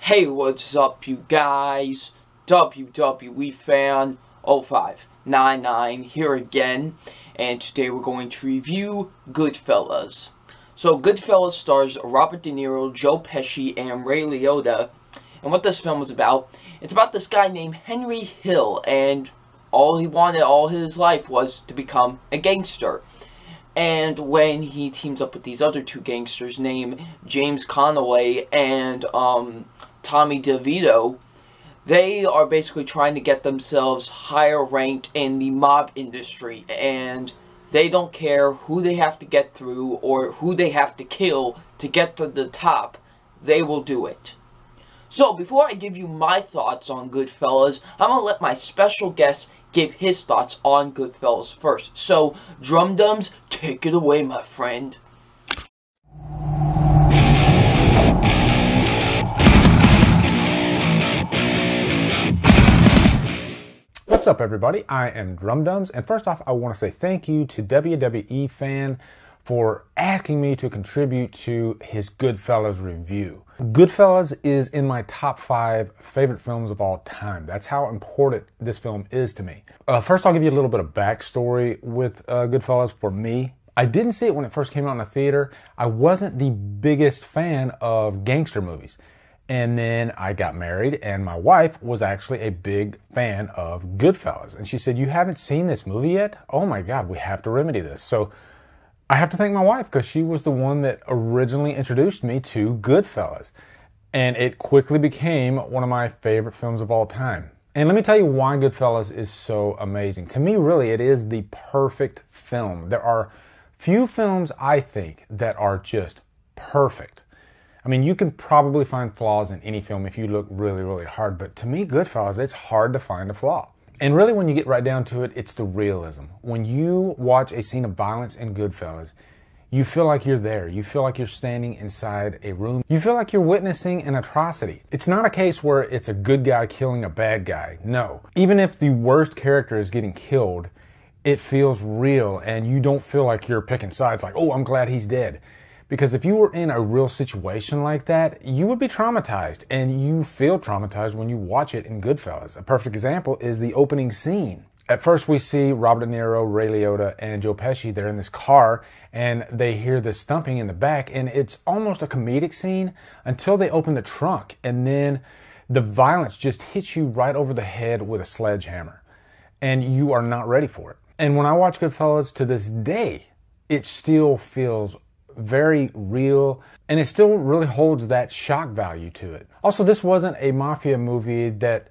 Hey, what's up, you guys? WWE Fan 0599 here again, and today we're going to review Goodfellas. So, Goodfellas stars Robert De Niro, Joe Pesci, and Ray Liotta. And what this film is about, it's about this guy named Henry Hill, and all he wanted all his life was to become a gangster. And when he teams up with these other two gangsters named James Conaway and Tommy DeVito, they are basically trying to get themselves higher ranked in the mob industry, and they don't care who they have to get through or who they have to kill to get to the top. They will do it. So before I give you my thoughts on Goodfellas, I'm going to let my special guest give his thoughts on Goodfellas first. So, Drumdums, take it away, my friend. What's up, everybody? I am Drumdums, and first off, I want to say thank you to WWE Fan for asking me to contribute to his Goodfellas review. Goodfellas is in my top 5 favorite films of all time. That's how important this film is to me. First, I'll give you a little bit of backstory with Goodfellas for me. I didn't see it when it first came out in the theater. I wasn't the biggest fan of gangster movies. And then I got married, and my wife was actually a big fan of Goodfellas. And she said, "You haven't seen this movie yet? Oh my God, we have to remedy this." So I have to thank my wife, because she was the one that originally introduced me to Goodfellas. And it quickly became one of my favorite films of all time. And let me tell you why Goodfellas is so amazing. To me, really, it is the perfect film. There are few films, I think, that are just perfect. I mean, you can probably find flaws in any film if you look really, really hard. But to me, Goodfellas, it's hard to find a flaw. And really, when you get right down to it, it's the realism. When you watch a scene of violence in Goodfellas, you feel like you're there. You feel like you're standing inside a room. You feel like you're witnessing an atrocity. It's not a case where it's a good guy killing a bad guy. No. Even if the worst character is getting killed, it feels real, and you don't feel like you're picking sides, like, oh, I'm glad he's dead. Because if you were in a real situation like that, you would be traumatized, and you feel traumatized when you watch it in Goodfellas. A perfect example is the opening scene. At first, we see Robert De Niro, Ray Liotta, and Joe Pesci. They're in this car, and they hear this thumping in the back, and it's almost a comedic scene until they open the trunk, and then the violence just hits you right over the head with a sledgehammer, and you are not ready for it. And when I watch Goodfellas to this day, it still feels very real, and it still really holds that shock value to it. Also, this wasn't a mafia movie that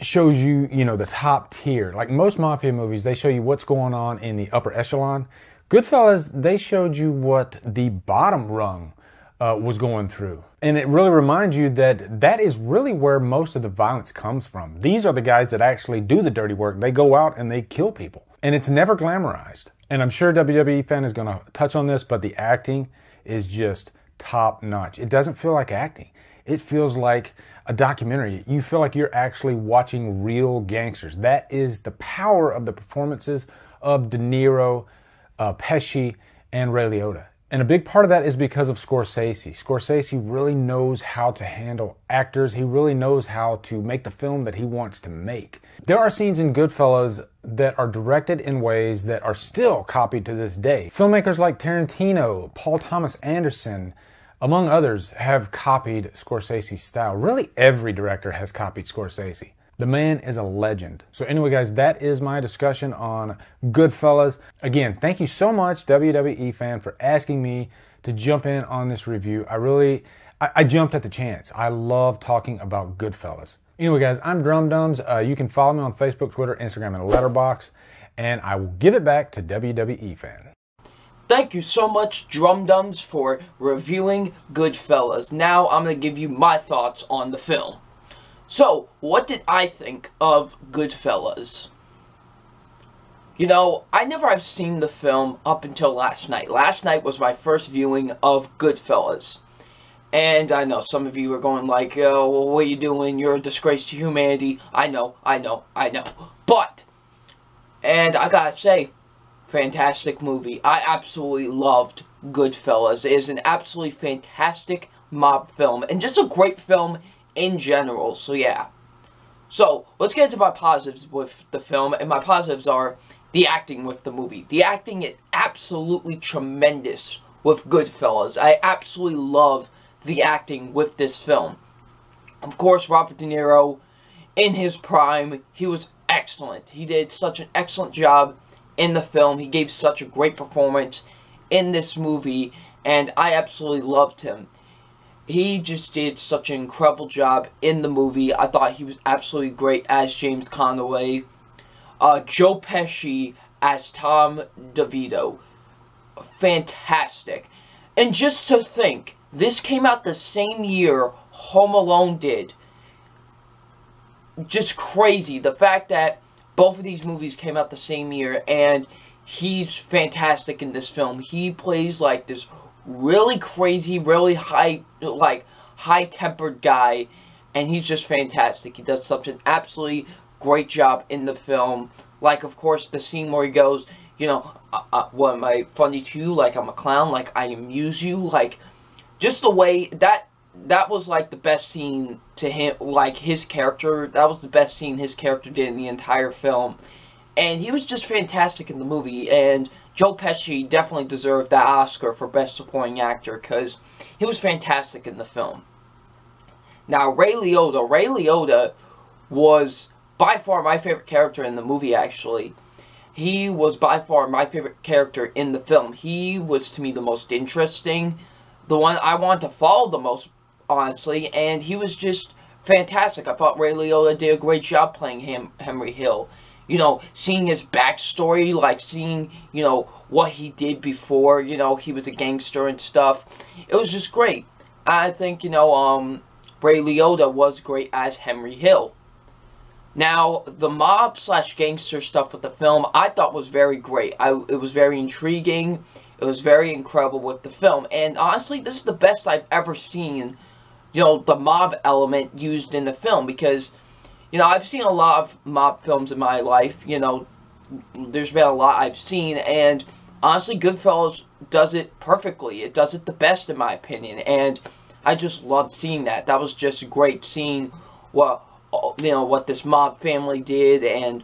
shows you, the top tier. Like most mafia movies, they show you what's going on in the upper echelon. Goodfellas, they showed you what the bottom rung was going through. And it really reminds you that that is really where most of the violence comes from. These are the guys that actually do the dirty work. They go out and they kill people. And it's never glamorized. And I'm sure WWE Fan is going to touch on this, but the acting is just top notch. It doesn't feel like acting. It feels like a documentary. You feel like you're actually watching real gangsters. That is the power of the performances of De Niro, Pesci, and Ray Liotta. And a big part of that is because of Scorsese. Scorsese really knows how to handle actors. He really knows how to make the film that he wants to make. There are scenes in Goodfellas that are directed in ways that are still copied to this day. Filmmakers like Tarantino, Paul Thomas Anderson, among others, have copied Scorsese's style. Really, every director has copied Scorsese. The man is a legend. So anyway, guys, that is my discussion on Goodfellas. Again, thank you so much, WWE Fan, for asking me to jump in on this review. I jumped at the chance. I love talking about Goodfellas. Anyway, guys, I'm Drumdums. You can follow me on Facebook, Twitter, Instagram, and Letterboxd, and I will give it back to WWE Fan. Thank you so much, Drumdums, for reviewing Goodfellas. Now I'm going to give you my thoughts on the film. So, what did I think of Goodfellas? I never have seen the film up until last night. Last night was my first viewing of Goodfellas. And I know some of you are going like, "Oh, well, what are you doing? You're a disgrace to humanity." I know. But, and I gotta say, fantastic movie. I absolutely loved Goodfellas. It is an absolutely fantastic mob film, and just a great film in general. So yeah. So let's get into my positives with the film, and my positives are the acting with the movie. The acting is absolutely tremendous with Goodfellas. I absolutely love the acting with this film. Of course, Robert De Niro, in his prime, he was excellent. He did such an excellent job in the film. He gave such a great performance in this movie, and I absolutely loved him. He just did such an incredible job in the movie. I thought he was absolutely great as James Conaway. Joe Pesci as Tom DeVito. Fantastic. And just to think, this came out the same year Home Alone did. Just crazy. The fact that both of these movies came out the same year, and he's fantastic in this film. He plays like this really crazy, really high-tempered guy, and he's just fantastic. He does such an absolutely great job in the film. Like, of course, the scene where he goes, you know, what, am I funny to you? Like, I'm a clown? Like, I amuse you? Like, just the way that was like the best scene to him, like his character. That was the best scene his character did in the entire film. And he was just fantastic in the movie, and Joe Pesci definitely deserved that Oscar for Best Supporting Actor, because he was fantastic in the film. Now, Ray Liotta was by far my favorite character in the movie, actually. He was by far my favorite character in the film. He was, to me, the most interesting, the one I wanted to follow the most, honestly, and he was just fantastic. I thought Ray Liotta did a great job playing Henry Hill. You know, seeing his backstory, like seeing, you know, what he did before, you know, he was a gangster and stuff. It was just great. I think, you know, Ray Liotta was great as Henry Hill. Now, the mob/gangster stuff with the film, I thought was very great. It was very intriguing. It was very incredible with the film. And honestly, this is the best I've ever seen, you know, the mob element used in the film, because, you know, I've seen a lot of mob films in my life. You know, there's been a lot I've seen, and honestly, Goodfellas does it perfectly. It does it the best, in my opinion, and I just loved seeing that. That was just great, seeing what, you know, what this mob family did and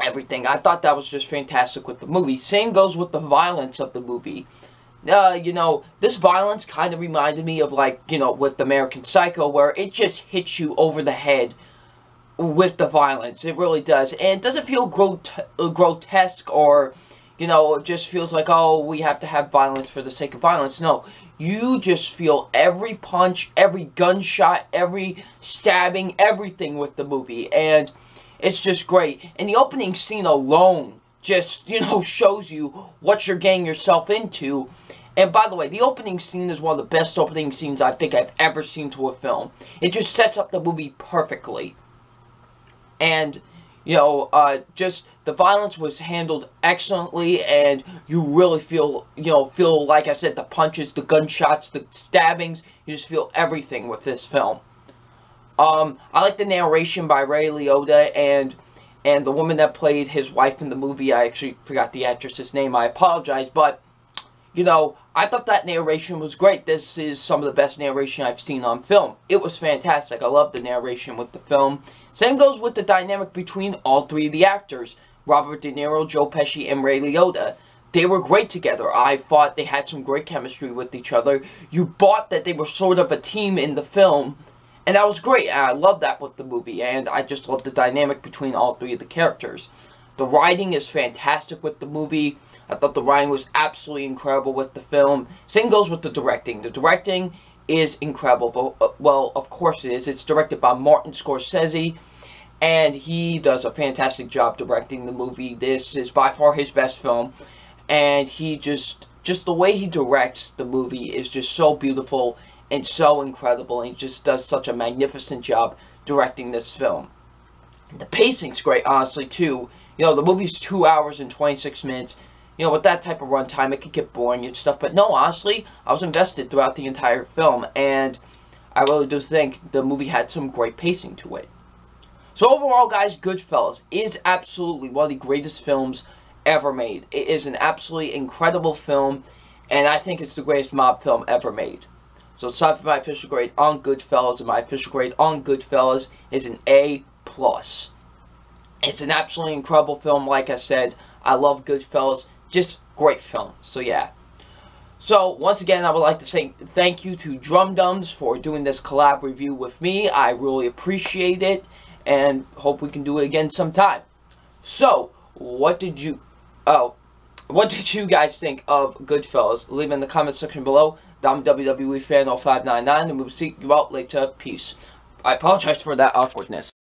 everything. I thought that was just fantastic with the movie. Same goes with the violence of the movie. You know, this violence kind of reminded me of, like, you know, with American Psycho, where it just hits you over the head with the violence. It really does. And it doesn't feel grotesque, or, you know, it just feels like, oh, we have to have violence for the sake of violence. No, you just feel every punch, every gunshot, every stabbing, everything with the movie. And it's just great. And the opening scene alone just, you know, shows you what you're getting yourself into. And by the way, the opening scene is one of the best opening scenes I think I've ever seen to a film. It just sets up the movie perfectly. And, you know, just the violence was handled excellently, and you really feel, you know, like I said, the punches, the gunshots, the stabbings, you just feel everything with this film. I like the narration by Ray Liotta, and the woman that played his wife in the movie. I actually forgot the actress's name, I apologize, but, you know, I thought that narration was great. This is some of the best narration I've seen on film. It was fantastic. I love the narration with the film. Same goes with the dynamic between all three of the actors, Robert De Niro, Joe Pesci, and Ray Liotta. They were great together. I thought they had some great chemistry with each other. You bought that they were sort of a team in the film, and that was great. I love that with the movie, and I just love the dynamic between all three of the characters. The writing is fantastic with the movie. I thought the writing was absolutely incredible with the film. Same goes with the directing. The directing is incredible. Well, of course it is. It's directed by Martin Scorsese, and he does a fantastic job directing the movie. This is by far his best film, and he just the way he directs the movie is just so beautiful and so incredible, and he just does such a magnificent job directing this film. The pacing's great, honestly, too. You know, the movie's 2 hours and 26 minutes. You know, with that type of runtime, it could get boring and stuff. But no, honestly, I was invested throughout the entire film. And I really do think the movie had some great pacing to it. So overall, guys, Goodfellas is absolutely one of the greatest films ever made. It is an absolutely incredible film. And I think it's the greatest mob film ever made. So aside from my official grade on Goodfellas, and my official grade on Goodfellas is an A+. It's an absolutely incredible film. Like I said, I love Goodfellas. Just great film. So yeah. So once again, I would like to say thank you to Drumdums for doing this collab review with me. I really appreciate it, and hope we can do it again sometime. So what did you guys think of Goodfellas? Leave it in the comment section below. I'm WWE Fan 0599, and we'll see you out later. Peace. I apologize for that awkwardness.